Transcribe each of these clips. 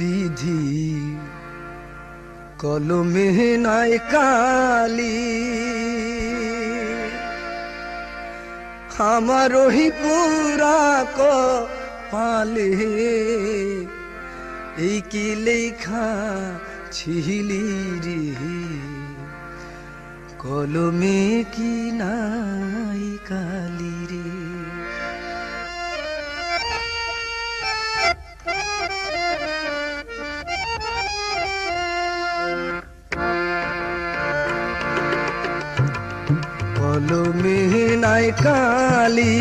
বিধি কলমে নাই কালি, আমার ওই পুরা কপালে এই কি লেখা ছিলি রে, কলমে কি নাই কালি রে। কলমে নাই কালি,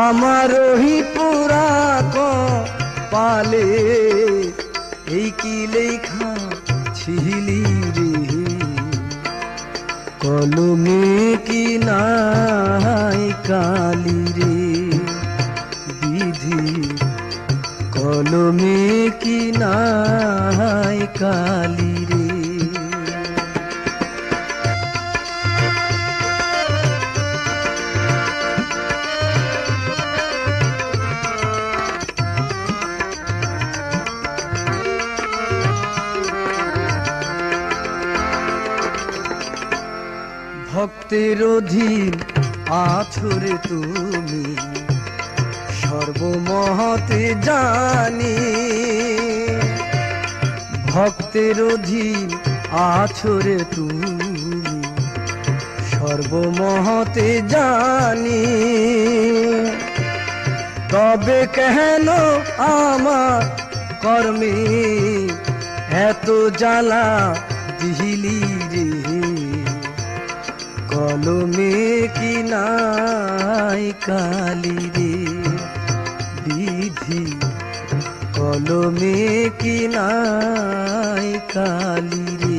আমার ওই পুরা কপালে এই কি লেখা ছিলি রে, কলমে কি নাই কালি রে। বিধি কলমে কি নাই কালি রে। ভক্তের অধীন আছো রে তুমি, সর্বমহতে জানি। ভক্তের অধীন আছো রে তুমি, সর্বমহতে জানি। তবে কেন আমার কর্মে এত জ্বালা দিলি রে, কলমে কি নাই কালি রে। বিধি কলমে কি নাই কালি রে।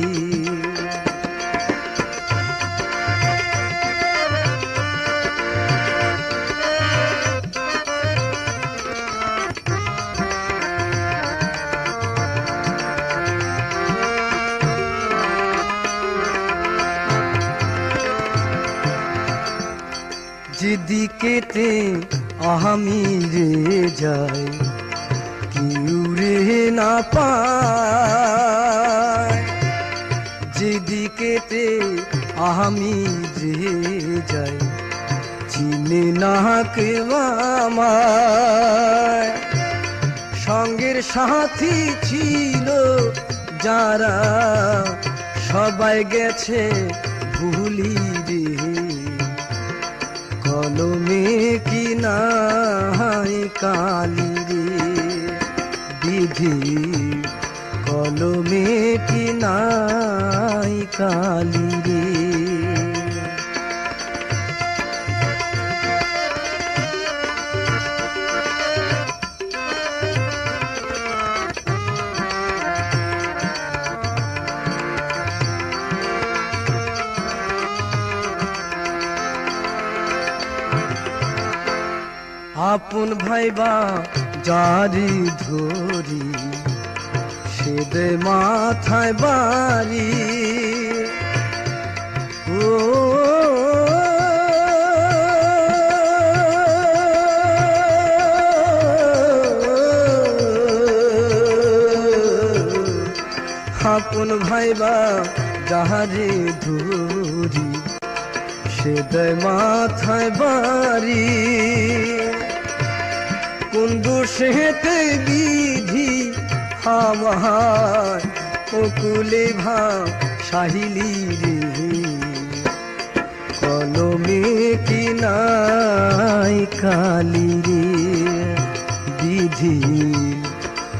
যেদিকেতে আমি রে যাই, কেউ রে না পায়। যেদিকেতে আমি রে যাই, চিনে না কেউ আমায়। সঙ্গের সাথী ছিল যারা, সবাই গেছে ভুলি রে, কলমে কি নাই কালি রে। বিধি কলমে কি নাই কালি রে। আপন ভাইবা জারি ধরি, সে দে মাথায় বাড়ি। ও আপন ভাইবা যাহারে ধরি, সে দেয় মাথায় বাড়ি। কোন দোষেতে বিধি আমার অকুলে সাহিলি রে, কলমে কি নাই কালি রে। বিধি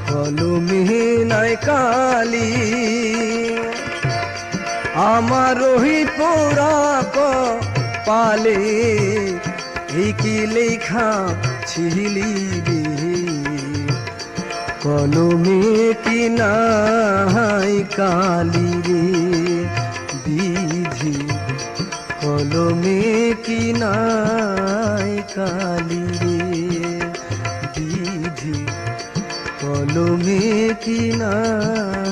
কলমে নাই কালি, আমার ওই পোড়া কপালে এই কি লেখা ছিলি রে, কলমে কি নাই কালি রে। বিধি কলমে কি নাই কালি রে। বিধি কলমে কি নাই